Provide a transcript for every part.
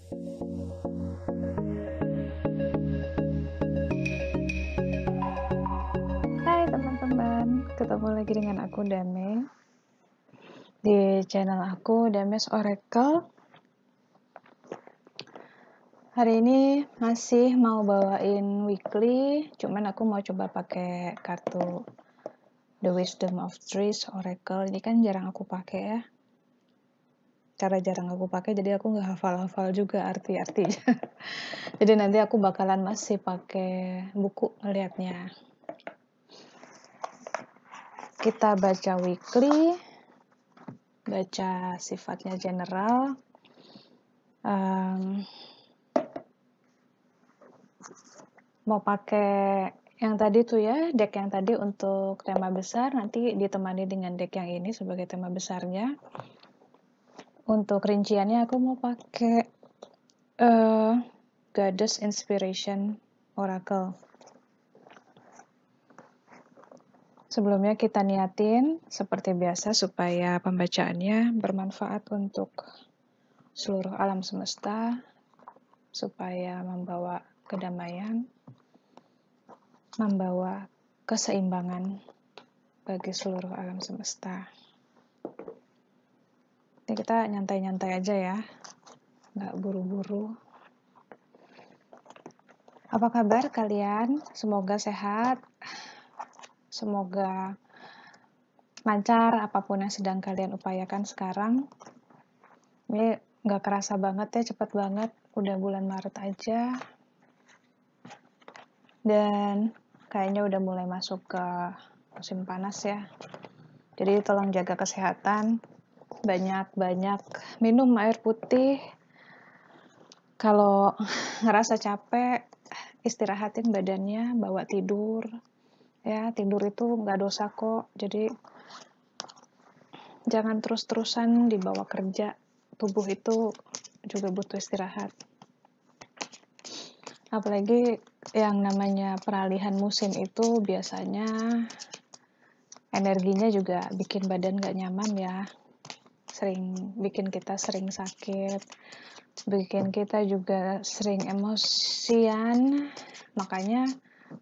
Hai teman-teman, ketemu lagi dengan aku Dame di channel aku Dames Oracle. Hari ini masih mau bawain weekly, cuman aku mau coba pakai kartu The Wisdom of Trees Oracle. Ini kan jarang aku pakai ya. Cara jarang aku pakai, jadi aku nggak hafal-hafal juga arti-artinya. Jadi nanti aku bakalan masih pakai buku ngeliatnya. Kita baca weekly, baca sifatnya general. Mau pakai yang tadi tuh ya, deck yang tadi untuk tema besar, nanti ditemani dengan deck yang ini sebagai tema besarnya. Untuk rinciannya aku mau pakai Goddess Inspiration Oracle. Sebelumnya kita niatin seperti biasa supaya pembacaannya bermanfaat untuk seluruh alam semesta, supaya membawa kedamaian, membawa keseimbangan bagi seluruh alam semesta. Ini kita nyantai-nyantai aja ya, nggak buru-buru. Apa kabar kalian? Semoga sehat, semoga lancar apapun yang sedang kalian upayakan sekarang. Ini nggak kerasa banget ya, cepet banget, udah bulan Maret aja. Dan kayaknya udah mulai masuk ke musim panas ya. Jadi tolong jaga kesehatan, banyak-banyak minum air putih. Kalau ngerasa capek, istirahatin badannya, bawa tidur. Ya, tidur itu nggak dosa kok. Jadi jangan terus-terusan dibawa kerja. Tubuh itu juga butuh istirahat. Apalagi yang namanya peralihan musim itu biasanya energinya juga bikin badan nggak nyaman ya. Bikin kita sering sakit, bikin kita juga sering emosian. Makanya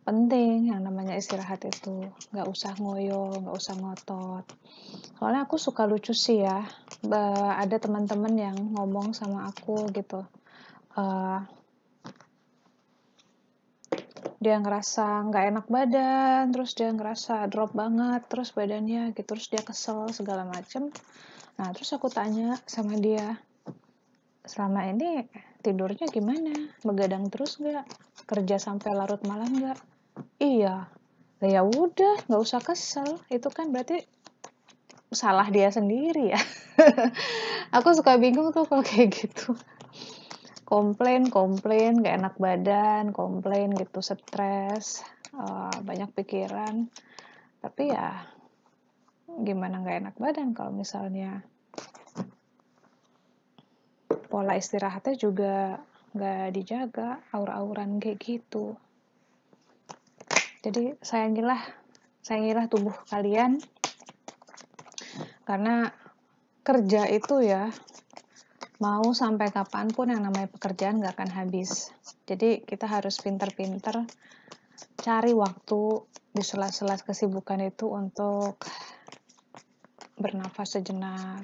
penting yang namanya istirahat itu, nggak usah ngoyo, nggak usah ngotot. Soalnya aku suka lucu sih ya, ada teman-teman yang ngomong sama aku gitu, dia ngerasa nggak enak badan, terus dia ngerasa drop banget, terus badannya gitu, terus dia kesel segala macem. Nah terus aku tanya sama dia, selama ini tidurnya gimana? Begadang terus nggak? Kerja sampai larut malam nggak? Iya. Ya udah, nggak usah kesel. Itu kan berarti salah dia sendiri ya. Aku suka bingung tuh kalau kayak gitu. Komplain, gak enak badan, komplain gitu, stres, banyak pikiran. Tapi ya gimana gak enak badan kalau misalnya pola istirahatnya juga gak dijaga, aur-auran kayak gitu. Jadi sayangilah tubuh kalian, karena kerja itu ya, mau sampai kapanpun yang namanya pekerjaan gak akan habis. Jadi kita harus pintar-pintar cari waktu di sela-sela kesibukan itu untuk bernafas sejenak,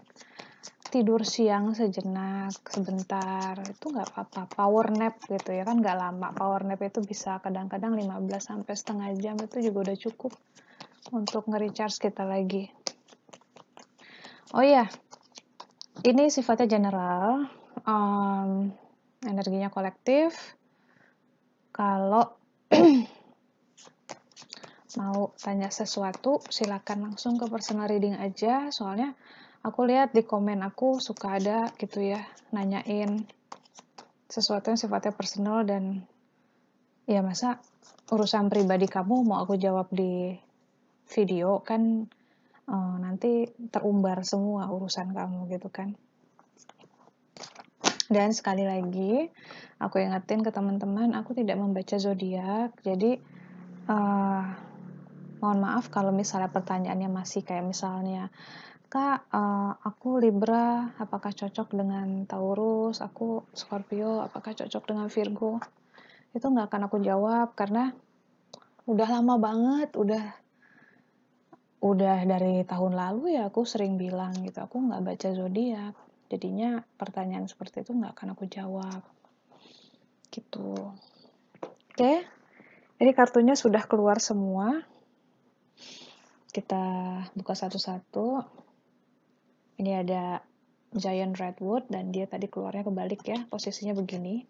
tidur siang sejenak, sebentar, itu nggak apa-apa. Power nap gitu ya kan, nggak lama. Power nap itu bisa kadang-kadang 15 sampai setengah jam, itu juga udah cukup untuk nge-recharge kita lagi. Oh iya, ini sifatnya general, energinya kolektif. Kalau mau tanya sesuatu, silakan langsung ke personal reading aja. Soalnya aku lihat di komen aku suka ada gitu ya, nanyain sesuatu yang sifatnya personal, dan ya masa urusan pribadi kamu mau aku jawab di video kan, nanti terumbar semua urusan kamu gitu kan. Dan sekali lagi aku ingetin ke teman-teman, aku tidak membaca zodiak. Jadi mohon maaf kalau misalnya pertanyaannya masih kayak misalnya Kak, aku Libra, apakah cocok dengan Taurus? Aku Scorpio, apakah cocok dengan Virgo? Itu nggak akan aku jawab karena udah lama banget, udah dari tahun lalu ya aku sering bilang gitu, aku nggak baca zodiak. Jadinya pertanyaan seperti itu nggak akan aku jawab. Gitu. Oke, ini kartunya sudah keluar semua. Kita buka satu-satu. Ini ada Giant Redwood dan dia tadi keluarnya kebalik ya, posisinya begini.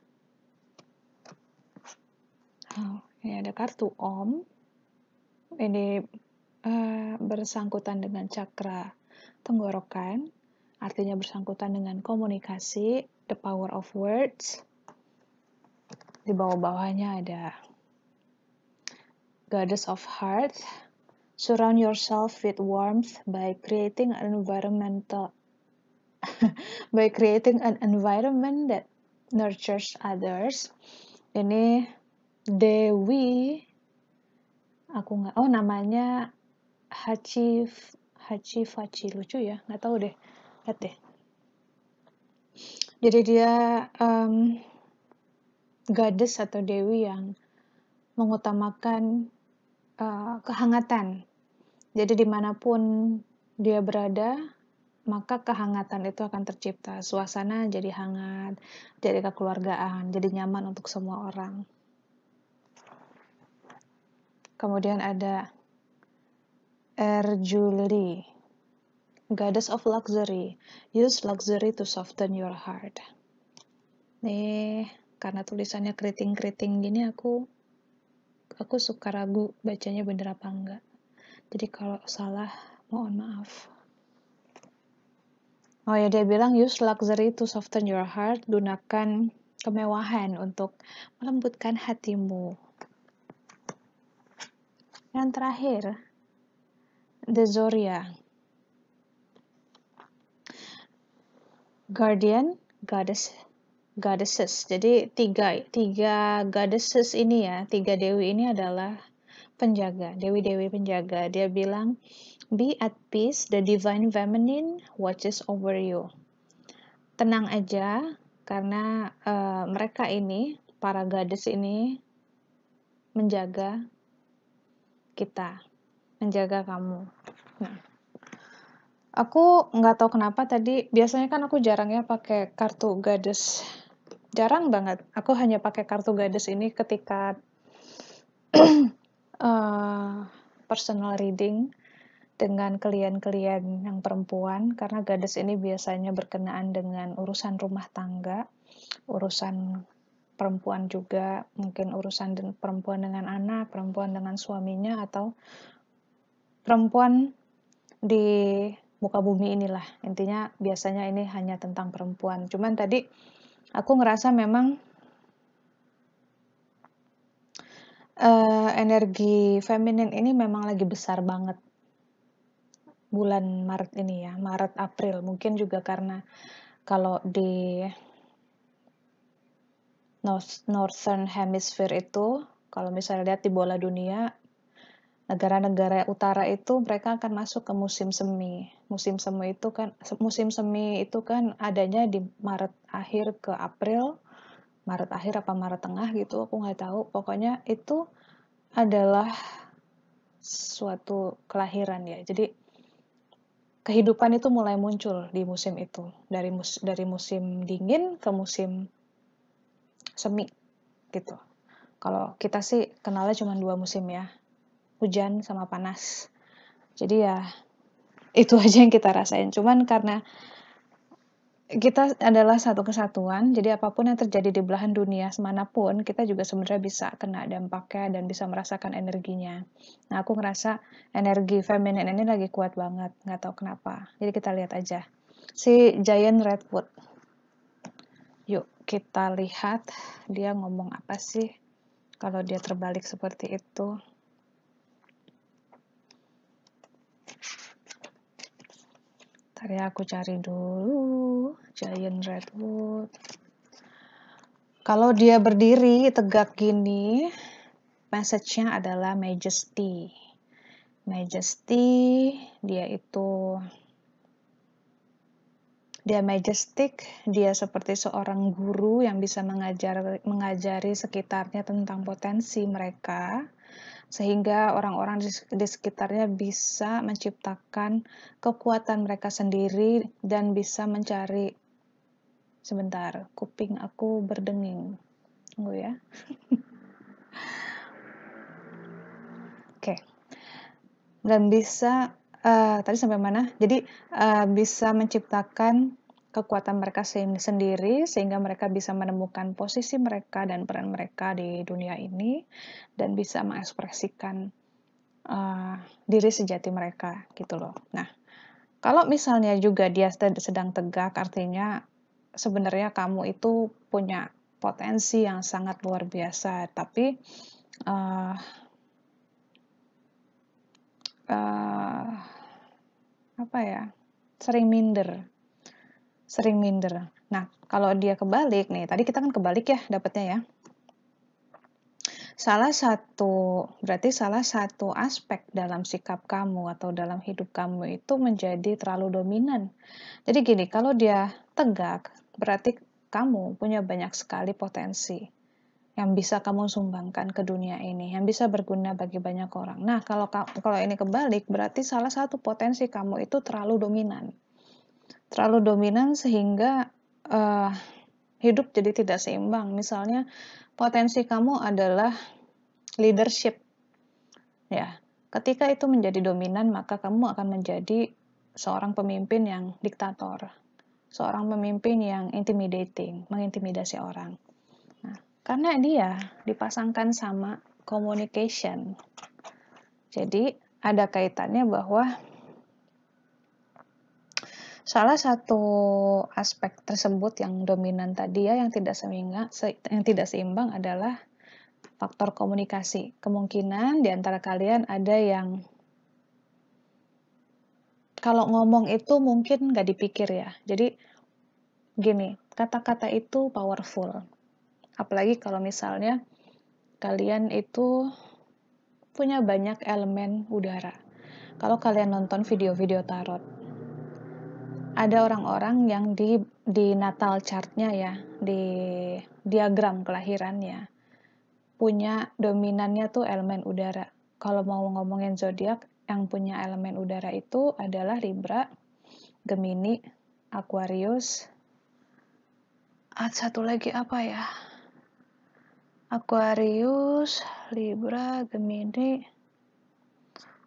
Ini ada kartu Om. Ini bersangkutan dengan cakra tenggorokan, artinya bersangkutan dengan komunikasi, the power of words. Di bawah-bawahnya ada Goddess of Heart. Surround yourself with warmth by creating an environment that nurtures others. Ini Dewi, namanya Hachifachi, lucu ya, nggak tahu deh, lihat deh. Jadi dia goddess atau dewi yang mengutamakan kehangatan. Jadi dimanapun dia berada, maka kehangatan itu akan tercipta. Suasana jadi hangat, jadi kekeluargaan, jadi nyaman untuk semua orang. Kemudian ada Erjuli, Goddess of Luxury. Use luxury to soften your heart. Nih, karena tulisannya keriting-keriting gini, aku suka ragu bacanya bener apa enggak. Jadi kalau salah, mohon maaf. Oh ya, dia bilang use luxury to soften your heart. Gunakan kemewahan untuk melembutkan hatimu. Yang terakhir, The Zoria. Guardian, goddesses. Jadi tiga goddesses ini ya, tiga dewi ini adalah penjaga, dewi-dewi penjaga. Dia bilang, be at peace, the divine feminine watches over you. Tenang aja, karena mereka ini, para goddess ini, menjaga kita, menjaga kamu. Nah, aku nggak tahu kenapa tadi, biasanya kan aku jarang ya pakai kartu goddess. Jarang banget. Aku hanya pakai kartu goddess ini ketika personal reading dengan klien-klien yang perempuan, karena goddess ini biasanya berkenaan dengan urusan rumah tangga, urusan perempuan juga, mungkin urusan perempuan dengan anak, perempuan dengan suaminya, atau perempuan di muka bumi inilah. Intinya biasanya ini hanya tentang perempuan. Cuman tadi aku ngerasa memang energi feminin ini memang lagi besar banget bulan Maret ini ya, Maret April. Mungkin juga karena kalau di Northern Hemisphere itu, kalau misalnya lihat di bola dunia, negara-negara utara itu mereka akan masuk ke musim semi. Musim semi itu kan adanya di Maret akhir ke April, Maret akhir apa Maret tengah gitu, aku nggak tahu. Pokoknya itu adalah suatu kelahiran ya. Jadi kehidupan itu mulai muncul di musim itu, dari musim dingin ke musim semi gitu. Kalau kita sih kenalnya cuma 2 musim ya, hujan sama panas. Jadi ya itu aja yang kita rasain. Cuman karena kita adalah satu kesatuan, jadi apapun yang terjadi di belahan dunia semanapun, kita juga sebenarnya bisa kena dampaknya dan bisa merasakan energinya. Nah, aku ngerasa energi feminin ini lagi kuat banget, nggak tahu kenapa. Jadi kita lihat aja. Si Giant Redwood. Yuk, kita lihat dia ngomong apa sih kalau dia terbalik seperti itu. Ntar ya, aku cari dulu Giant Redwood. Kalau dia berdiri tegak gini, message-nya adalah Majesty. Majesty, dia itu Dia majestic, dia seperti seorang guru yang bisa mengajari sekitarnya tentang potensi mereka, sehingga orang-orang di sekitarnya bisa menciptakan kekuatan mereka sendiri dan bisa mencari. Sebentar, kuping aku berdenging. Tunggu ya. Oke. Dan bisa, tadi sampai mana? Jadi, bisa menciptakan kekuatan mereka sendiri, sehingga mereka bisa menemukan posisi mereka dan peran mereka di dunia ini, dan bisa mengekspresikan diri sejati mereka, gitu loh. Nah, kalau misalnya juga dia sedang tegak, artinya sebenarnya kamu itu punya potensi yang sangat luar biasa, tapi uh, uh, apa ya, sering minder. Nah, kalau dia kebalik nih, tadi kita kan kebalik ya dapatnya ya. Berarti salah satu aspek dalam sikap kamu atau dalam hidup kamu itu menjadi terlalu dominan. Jadi gini, kalau dia tegak, berarti kamu punya banyak sekali potensi yang bisa kamu sumbangkan ke dunia ini, yang bisa berguna bagi banyak orang. Nah, kalau ini kebalik, berarti salah satu potensi kamu itu terlalu dominan. Terlalu dominan sehingga hidup jadi tidak seimbang. Misalnya, potensi kamu adalah leadership. Ya, ketika itu menjadi dominan, maka kamu akan menjadi seorang pemimpin yang diktator, seorang pemimpin yang intimidating, mengintimidasi orang. Nah, karena dia dipasangkan sama communication. Jadi, ada kaitannya bahwa salah satu aspek tersebut yang dominan tadi ya, yang tidak seimbang adalah faktor komunikasi. Kemungkinan di antara kalian ada yang kalau ngomong itu mungkin nggak dipikir ya. Jadi gini, kata-kata itu powerful. Apalagi kalau misalnya kalian itu punya banyak elemen udara. Kalau kalian nonton video-video tarot, ada orang-orang yang di natal chartnya ya, di diagram kelahirannya, punya dominannya tuh elemen udara. Kalau mau ngomongin zodiak, yang punya elemen udara itu adalah Libra, Gemini, Aquarius. Satu lagi apa ya? Aquarius, Libra, Gemini.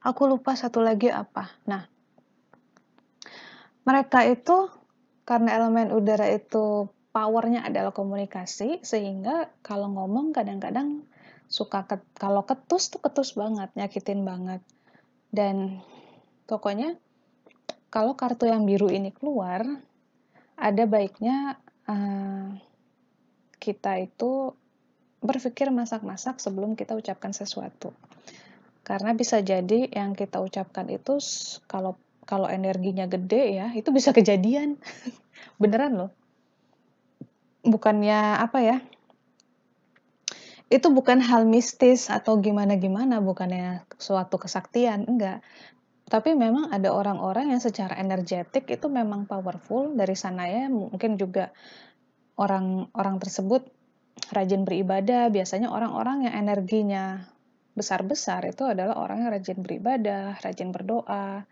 Aku lupa satu lagi apa. Nah, mereka itu karena elemen udara itu powernya adalah komunikasi, sehingga kalau ngomong kadang-kadang suka kalau ketus tuh ketus banget, nyakitin banget. Dan pokoknya kalau kartu yang biru ini keluar, ada baiknya kita itu berpikir masak-masak sebelum kita ucapkan sesuatu. Karena bisa jadi yang kita ucapkan itu kalau energinya gede ya, itu bisa kejadian. Beneran loh. Bukannya apa ya? Itu bukan hal mistis atau gimana-gimana, bukannya suatu kesaktian, enggak. Tapi memang ada orang-orang yang secara energetik itu memang powerful, dari sananya mungkin juga orang tersebut rajin beribadah. Biasanya orang-orang yang energinya besar-besar itu adalah orang yang rajin beribadah, rajin berdoa,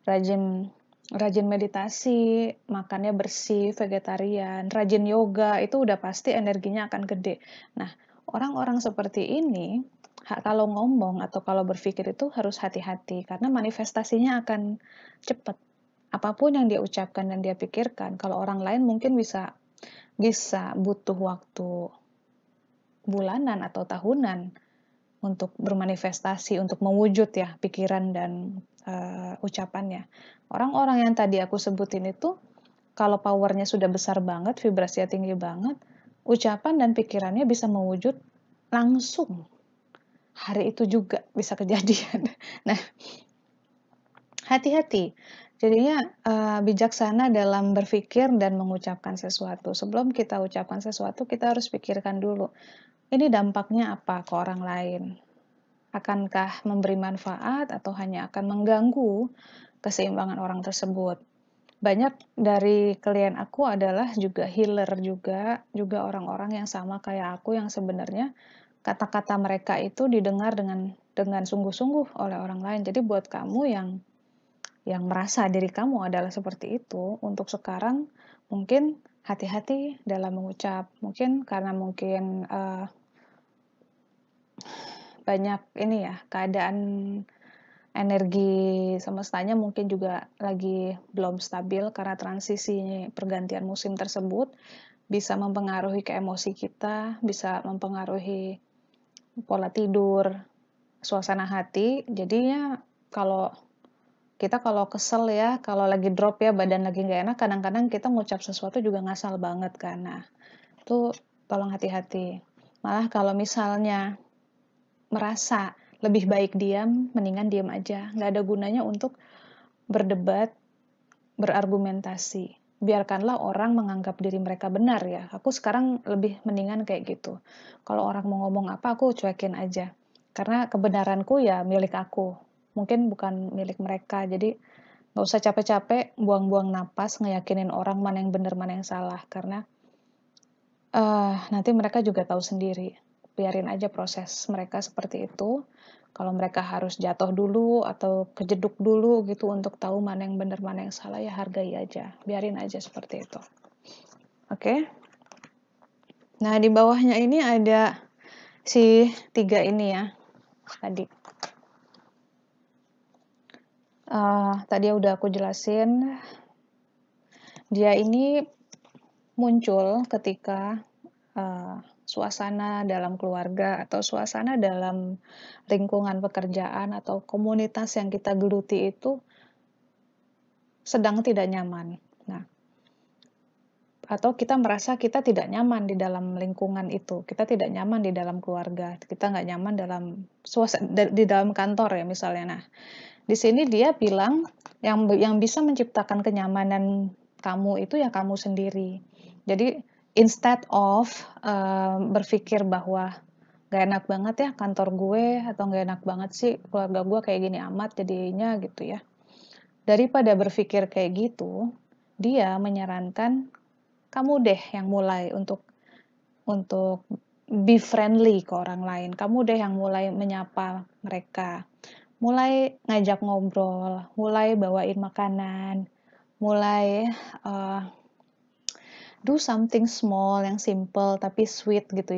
rajin meditasi, makannya bersih, vegetarian, rajin yoga, itu udah pasti energinya akan gede. Nah, orang-orang seperti ini kalau ngomong atau kalau berpikir itu harus hati-hati karena manifestasinya akan cepat. Apapun yang dia ucapkan dan dia pikirkan, kalau orang lain mungkin bisa butuh waktu bulanan atau tahunan untuk bermanifestasi, untuk mewujud ya pikiran dan ucapannya. Orang-orang yang tadi aku sebutin itu, kalau powernya sudah besar banget, vibrasinya tinggi banget, ucapan dan pikirannya bisa mewujud langsung. Hari itu juga bisa kejadian. Nah, hati-hati. Jadinya bijaksana dalam berpikir dan mengucapkan sesuatu. Sebelum kita ucapkan sesuatu, kita harus pikirkan dulu. Ini dampaknya apa ke orang lain? Akankah memberi manfaat atau hanya akan mengganggu keseimbangan orang tersebut? banyak dari klien aku adalah juga healer juga orang-orang yang sama kayak aku yang sebenarnya kata-kata mereka itu didengar dengan sungguh-sungguh oleh orang lain. Jadi buat kamu yang merasa diri kamu adalah seperti itu, untuk sekarang mungkin hati-hati dalam mengucap. Mungkin karena mungkin banyak ini ya, keadaan energi semestanya mungkin juga lagi belum stabil karena transisi pergantian musim tersebut bisa mempengaruhi ke emosi kita, bisa mempengaruhi pola tidur, suasana hati. Jadinya kalau kalau kesel ya, kalau lagi drop ya, badan lagi nggak enak, kadang-kadang kita ngucap sesuatu juga ngasal banget kan. Nah, itu tolong hati-hati. Malah kalau misalnya merasa lebih baik diam, mendingan diam aja. Nggak ada gunanya untuk berdebat, berargumentasi. Biarkanlah orang menganggap diri mereka benar ya. Aku sekarang lebih mendingan kayak gitu. Kalau orang mau ngomong apa, aku cuekin aja. Karena kebenaranku ya milik aku. Mungkin bukan milik mereka. Jadi nggak usah capek-capek buang-buang napas ngeyakinin orang mana yang benar, mana yang salah. Karena nanti mereka juga tahu sendiri. Biarin aja proses mereka seperti itu. Kalau mereka harus jatuh dulu atau kejeduk dulu gitu untuk tahu mana yang benar, mana yang salah, ya hargai aja. Biarin aja seperti itu. Oke? Nah, di bawahnya ini ada si 3 ini ya, tadi. Tadi udah aku jelasin. Dia ini muncul ketika suasana dalam keluarga atau suasana dalam lingkungan pekerjaan atau komunitas yang kita geluti itu sedang tidak nyaman. Nah, atau kita merasa kita tidak nyaman di dalam lingkungan itu, kita tidak nyaman di dalam keluarga, kita nggak nyaman dalam di dalam kantor ya misalnya. Nah, di sini dia bilang yang bisa menciptakan kenyamanan kamu itu ya kamu sendiri. Jadi instead of berpikir bahwa gak enak banget ya kantor gue atau gak enak banget sih keluarga gue kayak gini amat jadinya gitu ya. Daripada berpikir kayak gitu, dia menyarankan kamu deh yang mulai untuk be friendly ke orang lain. Kamu deh yang mulai menyapa mereka. Mulai ngajak ngobrol, mulai bawain makanan, mulai do something small yang simple tapi sweet gitu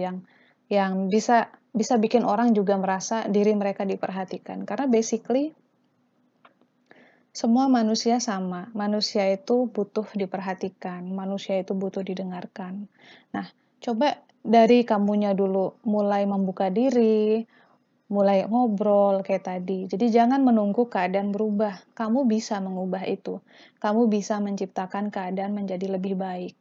yang bisa bikin orang juga merasa diri mereka diperhatikan. Karena basically semua manusia sama. Manusia itu butuh diperhatikan, manusia itu butuh didengarkan. Nah, coba dari kamunya dulu mulai membuka diri, mulai ngobrol kayak tadi. Jadi jangan menunggu keadaan berubah. Kamu bisa mengubah itu. Kamu bisa menciptakan keadaan menjadi lebih baik.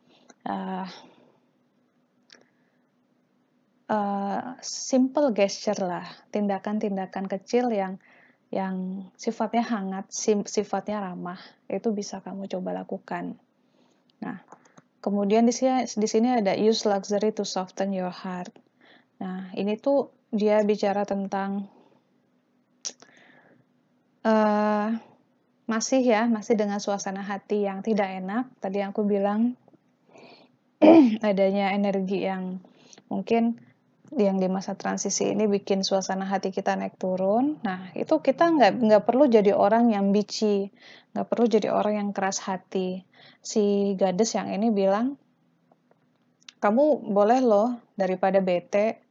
Simple gesture lah, tindakan-tindakan kecil yang sifatnya hangat, sifatnya ramah, itu bisa kamu coba lakukan. Nah, kemudian di sini ada use luxury to soften your heart. Nah, ini tuh dia bicara tentang masih dengan suasana hati yang tidak enak. Tadi yang aku bilang adanya energi yang mungkin yang di masa transisi ini bikin suasana hati kita naik turun. Nah, itu kita nggak perlu jadi orang yang bitchy, nggak perlu jadi orang yang keras hati. Si gadis yang ini bilang, kamu boleh loh daripada bete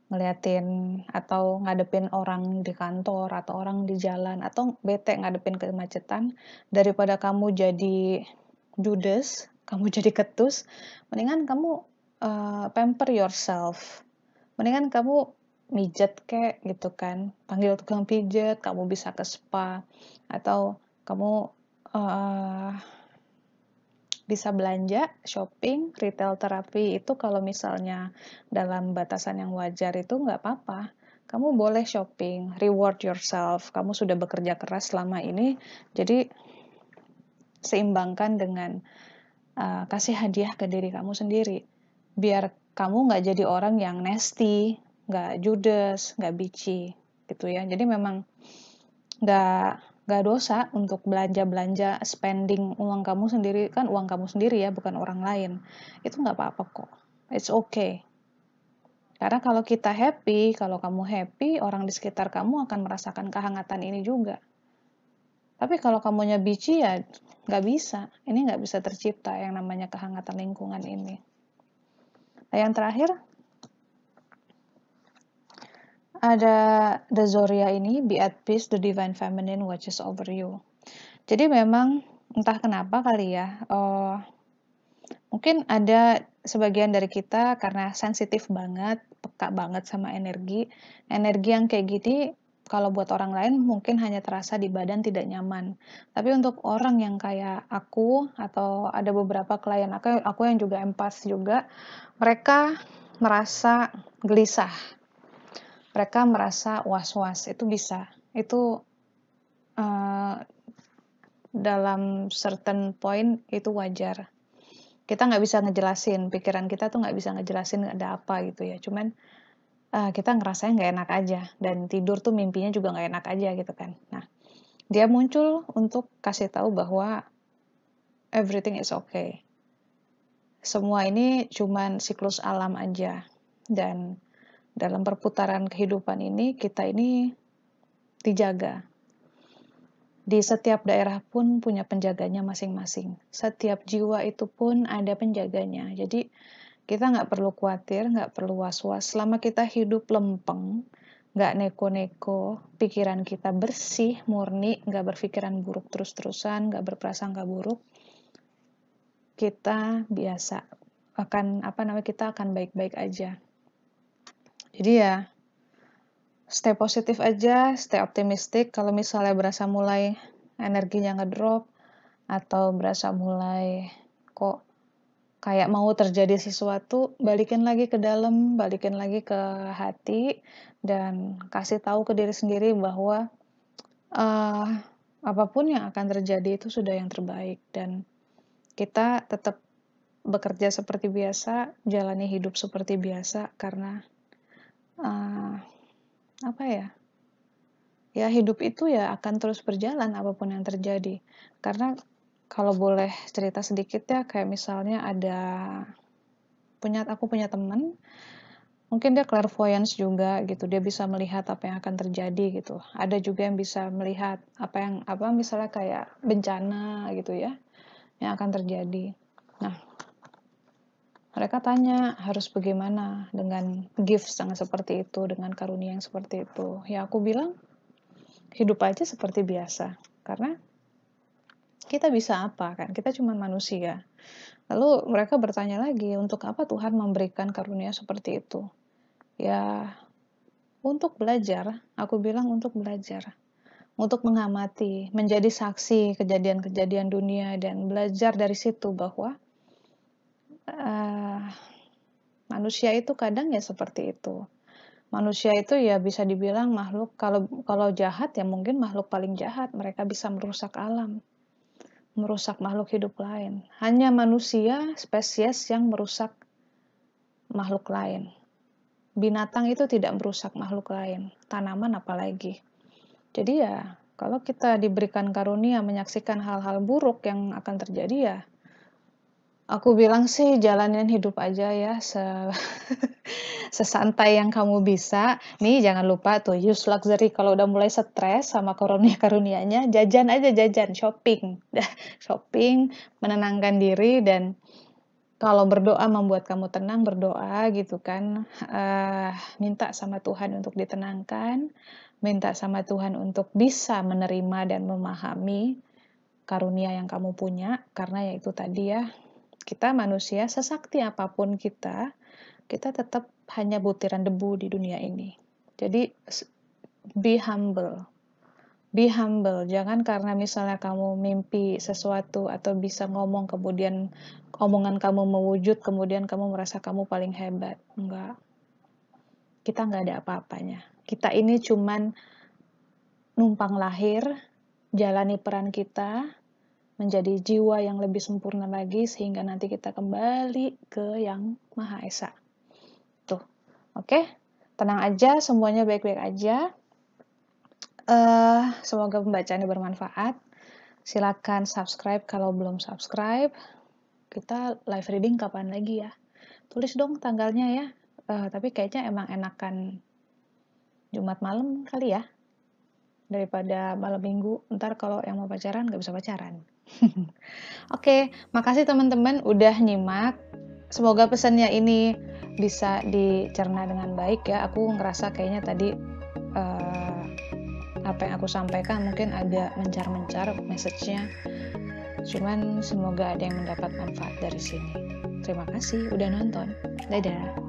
ngeliatin atau ngadepin orang di kantor atau orang di jalan atau bete ngadepin kemacetan, daripada kamu jadi judes, kamu jadi ketus, mendingan kamu pamper yourself. Mendingan kamu mijet kek gitu kan, panggil tukang pijet, kamu bisa ke spa, atau kamu bisa belanja, shopping, retail terapi itu kalau misalnya dalam batasan yang wajar itu nggak apa-apa. Kamu boleh shopping, reward yourself, kamu sudah bekerja keras selama ini, jadi seimbangkan dengan kasih hadiah ke diri kamu sendiri. Biar kamu nggak jadi orang yang nasty, nggak judes, nggak bitchy gitu ya. Jadi memang nggak nggak dosa untuk belanja-belanja, spending uang kamu sendiri, kan uang kamu sendiri ya, bukan orang lain. Itu nggak apa-apa kok. It's okay. Karena kalau kita happy, kalau kamu happy, orang di sekitar kamu akan merasakan kehangatan ini juga. Tapi kalau kamunya bici ya nggak bisa. Ini nggak bisa tercipta yang namanya kehangatan lingkungan ini. Nah, yang terakhir, ada The Zoria ini, Be at peace, the divine feminine watches over you. Jadi memang entah kenapa kali ya, mungkin ada sebagian dari kita karena sensitif banget, peka banget sama energi. Energi yang kayak gini kalau buat orang lain mungkin hanya terasa di badan tidak nyaman. Tapi untuk orang yang kayak aku atau ada beberapa klien aku yang juga empath juga, mereka merasa gelisah. Mereka merasa was-was, itu bisa. Itu dalam certain point itu wajar. Kita nggak bisa ngejelasin, pikiran kita tuh nggak bisa ngejelasin ada apa gitu ya. Cuman kita ngerasanya nggak enak aja, dan tidur tuh mimpinya juga nggak enak aja gitu kan. Nah, dia muncul untuk kasih tahu bahwa everything is okay. Semua ini cuman siklus alam aja, dan dalam perputaran kehidupan ini kita ini dijaga. Di setiap daerah pun punya penjaganya masing-masing. Setiap jiwa itu pun ada penjaganya. Jadi kita nggak perlu khawatir, nggak perlu was-was. Selama kita hidup lempeng, nggak neko-neko, pikiran kita bersih, murni, nggak berpikiran buruk terus-terusan, nggak berprasangka buruk, kita biasa akan kita akan baik-baik aja. Jadi ya, stay positif aja, stay optimistic. Kalau misalnya berasa mulai energinya ngedrop, atau berasa mulai kok kayak mau terjadi sesuatu, balikin lagi ke dalam, balikin lagi ke hati, dan kasih tahu ke diri sendiri bahwa apapun yang akan terjadi itu sudah yang terbaik, dan kita tetap bekerja seperti biasa, jalani hidup seperti biasa, karena ya hidup itu ya akan terus berjalan apapun yang terjadi. Karena kalau boleh cerita sedikit ya, kayak misalnya aku punya teman, mungkin dia clairvoyance juga gitu, dia bisa melihat apa yang akan terjadi gitu. Ada juga yang bisa melihat misalnya kayak bencana gitu ya, yang akan terjadi. Nah, mereka tanya harus bagaimana dengan gifts yang seperti itu, dengan karunia yang seperti itu. Ya aku bilang, hidup aja seperti biasa, karena kita bisa apa kan, kita cuma manusia. Lalu mereka bertanya lagi, untuk apa Tuhan memberikan karunia seperti itu? Ya, untuk belajar, aku bilang untuk belajar, untuk mengamati, menjadi saksi kejadian-kejadian dunia, dan belajar dari situ bahwa manusia itu kadang ya seperti itu. Manusia itu ya bisa dibilang makhluk, kalau jahat ya mungkin makhluk paling jahat, mereka bisa merusak alam, merusak makhluk hidup lain. Hanya manusia spesies yang merusak makhluk lain. Binatang itu tidak merusak makhluk lain, tanaman apalagi. Jadi ya, kalau kita diberikan karunia menyaksikan hal-hal buruk yang akan terjadi ya, aku bilang sih jalanin hidup aja ya, sesantai yang kamu bisa. Nih jangan lupa tuh, use luxury. Kalau udah mulai stres sama karunia-karunianya, jajan aja, jajan, shopping. Shopping, menenangkan diri, dan kalau berdoa membuat kamu tenang, berdoa gitu kan. Minta sama Tuhan untuk ditenangkan, minta sama Tuhan untuk bisa menerima dan memahami karunia yang kamu punya, karena ya itu tadi ya, kita manusia sesakti apapun kita tetap hanya butiran debu di dunia ini. Jadi be humble. Be humble, jangan karena misalnya kamu mimpi sesuatu atau bisa ngomong, kemudian omongan kamu mewujud, kemudian kamu merasa kamu paling hebat. Enggak. Kita nggak ada apa-apanya. Kita ini cuman numpang lahir, jalani peran kita, menjadi jiwa yang lebih sempurna lagi, sehingga nanti kita kembali ke Yang Maha Esa. Tuh, oke? Tenang aja, semuanya baik-baik aja. Semoga pembacaannya bermanfaat. Silakan subscribe kalau belum subscribe. Kita live reading kapan lagi ya? Tulis dong tanggalnya ya. Tapi kayaknya emang enakan Jumat malam kali ya, daripada malam minggu. Ntar kalau yang mau pacaran nggak bisa pacaran. Oke, makasih teman-teman udah nyimak. Semoga pesannya ini bisa dicerna dengan baik ya. Aku ngerasa kayaknya tadi apa yang aku sampaikan mungkin agak mencar-mencar message-nya. Cuman semoga ada yang mendapat manfaat dari sini. Terima kasih udah nonton. Dadah.